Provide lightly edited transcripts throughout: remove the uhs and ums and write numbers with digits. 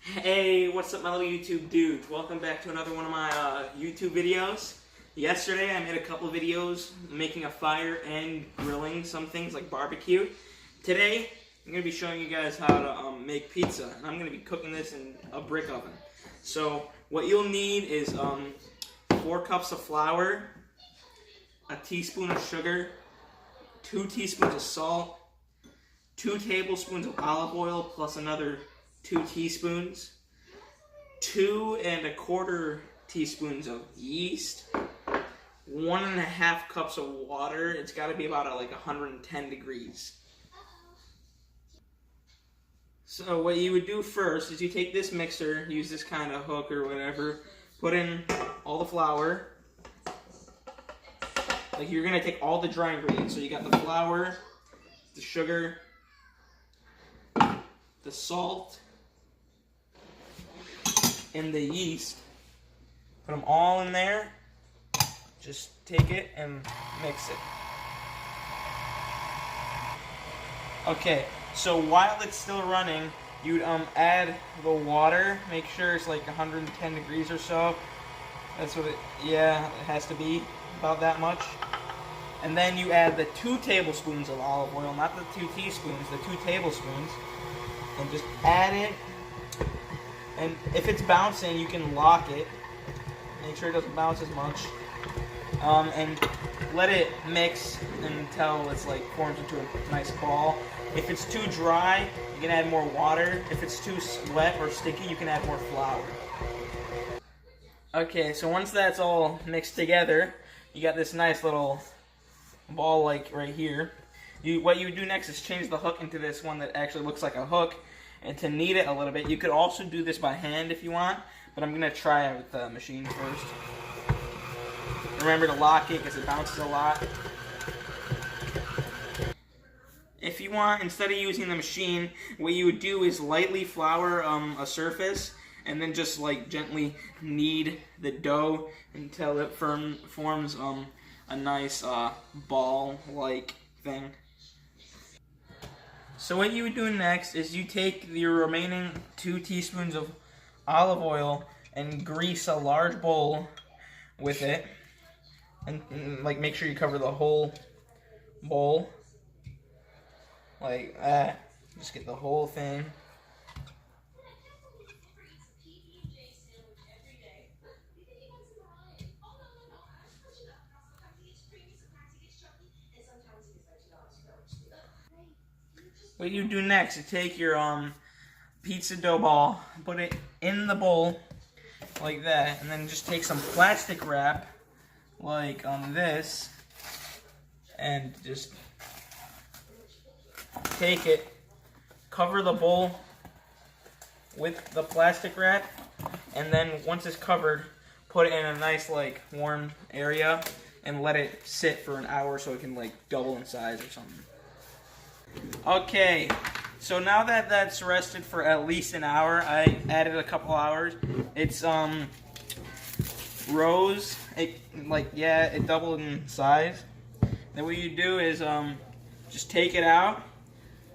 Hey, what's up my little YouTube dudes? Welcome back to another one of my YouTube videos. Yesterday I made a couple of videos making a fire and grilling some things like barbecue. Today I'm going to be showing you guys how to make pizza, and I'm going to be cooking this in a brick oven. So what you'll need is 4 cups of flour, a teaspoon of sugar, 2 teaspoons of salt, 2 tablespoons of olive oil plus another 2 teaspoons, 2 1/4 teaspoons of yeast, 1 1/2 cups of water. It's got to be about like 110 degrees. So what you would do first is you take this mixer, use this kind of hook or whatever, put in all the flour. Like you're going to take all the dry ingredients. So you got the flour, the sugar, the salt, and the yeast. Put them all in there. Just take it and mix it. Okay, so while it's still running, you'd add the water. Make sure it's like 110 degrees or so. That's what it has to be, about that much. And then you add the 2 tablespoons of olive oil, not the 2 teaspoons, the 2 tablespoons. And just add it. And if it's bouncing, you can lock it. Make sure it doesn't bounce as much. And let it mix until it's like forms into a nice ball. If it's too dry, you can add more water. If it's too wet or sticky, you can add more flour. Okay, so once that's all mixed together, you got this nice little ball like right here. What you would do next is change the hook into this one that actually looks like a hook, and to knead it a little bit. You could also do this by hand if you want, but I'm going to try it with the machine first. Remember to lock it because it bounces a lot. If you want, instead of using the machine, what you would do is lightly flour a surface and then just like gently knead the dough until it forms a nice ball-like thing. So what you would do next is you take your remaining 2 teaspoons of olive oil and grease a large bowl with it, and like make sure you cover the whole bowl like that. Just get the whole thing. What you do next is take your pizza dough ball, put it in the bowl like that, and then just take some plastic wrap like this, and just take it, cover the bowl with the plastic wrap, and then once it's covered, put it in a nice like warm area and let it sit for an hour so it can like double in size or something. Okay, so now that that's rested for at least an hour, I added a couple hours. It's rose. It doubled in size. Then what you do is just take it out,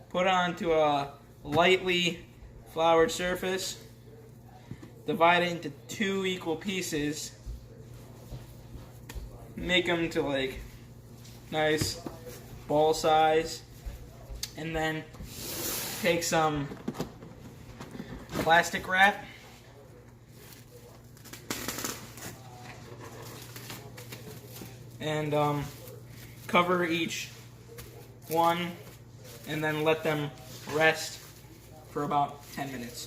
put it onto a lightly floured surface, divide it into 2 equal pieces, make them to like nice ball size. And then take some plastic wrap and cover each one, and then let them rest for about 10 minutes.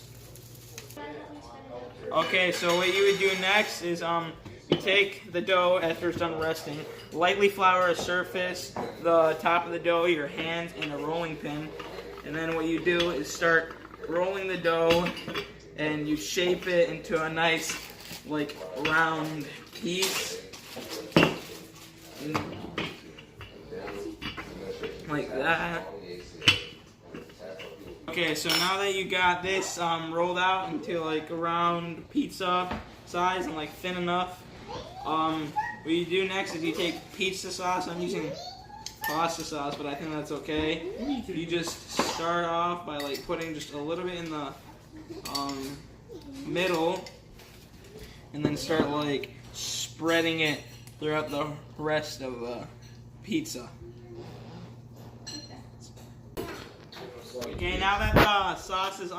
Okay, so what you would do next is you take the dough after it's done resting, lightly flour a surface, the top of the dough, your hands, and a rolling pin. And then what you do is start rolling the dough, and you shape it into a nice, like, round piece. Like that. Okay, so now that you got this rolled out into like a round pizza size and like thin enough, what you do next is you take pizza sauce. I'm using pasta sauce, but I think that's okay. You just start off by like putting just a little bit in the middle, and then start like spreading it throughout the rest of the pizza. Okay, now that the sauce is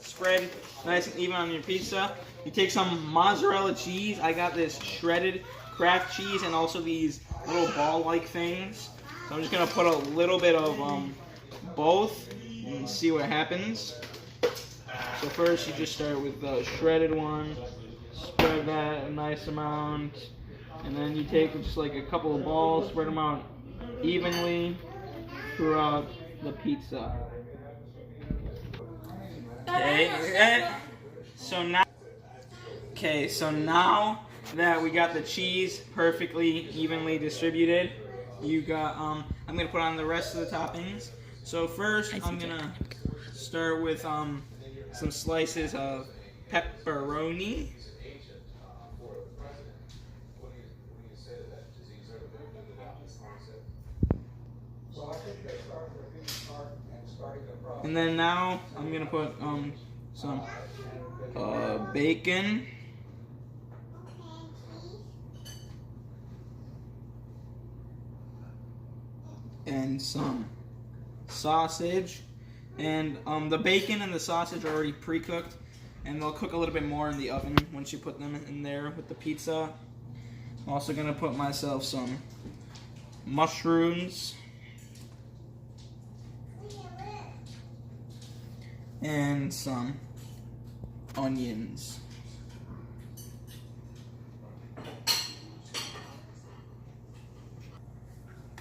spread nice and even on your pizza, you take some mozzarella cheese. I got this shredded Kraft cheese and also these little ball-like things. So I'm just gonna put a little bit of both and see what happens. So first you just start with the shredded one, spread that a nice amount, and then you take just like a couple of balls, spread them out evenly throughout the pizza. Okay, so now that we got the cheese perfectly evenly distributed, you got I'm gonna put on the rest of the toppings. So first I'm gonna start with some slices of pepperoni. And then now I'm gonna put some bacon. And some sausage. And the bacon and the sausage are already pre-cooked, and they'll cook a little bit more in the oven once you put them in there with the pizza. I'm also gonna put myself some mushrooms and some onions.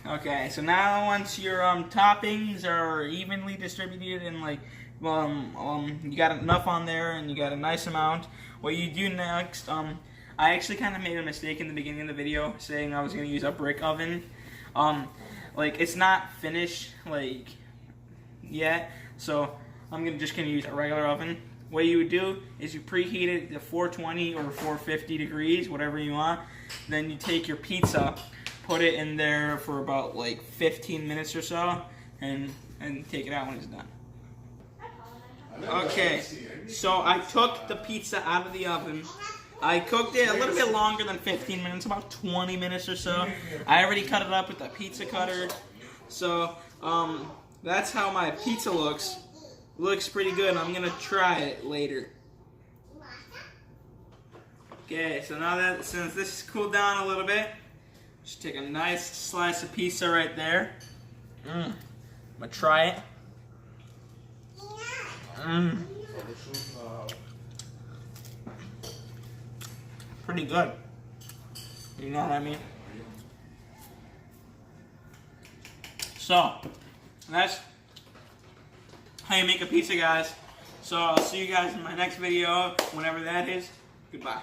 Okay, so now once your toppings are evenly distributed and like you got enough on there and you got a nice amount, what you do next, I actually kind of made a mistake in the beginning of the video saying I was going to use a brick oven. Like it's not finished like yet, so I'm just going to use a regular oven. What you would do is you preheat it to 420 or 450 degrees, whatever you want. Then you take your pizza, put it in there for about like 15 minutes or so, and take it out when it's done. Okay, so I took the pizza out of the oven. I cooked it a little bit longer than 15 minutes, about 20 minutes or so. I already cut it up with the pizza cutter. So that's how my pizza looks. Looks pretty good. I'm gonna try it later. Okay, so now that since this has cooled down a little bit, just take a nice slice of pizza right there. I'm gonna try it. Pretty good. You know what I mean? So, that's how you make a pizza, guys. So I'll see you guys in my next video, whenever that is. Goodbye.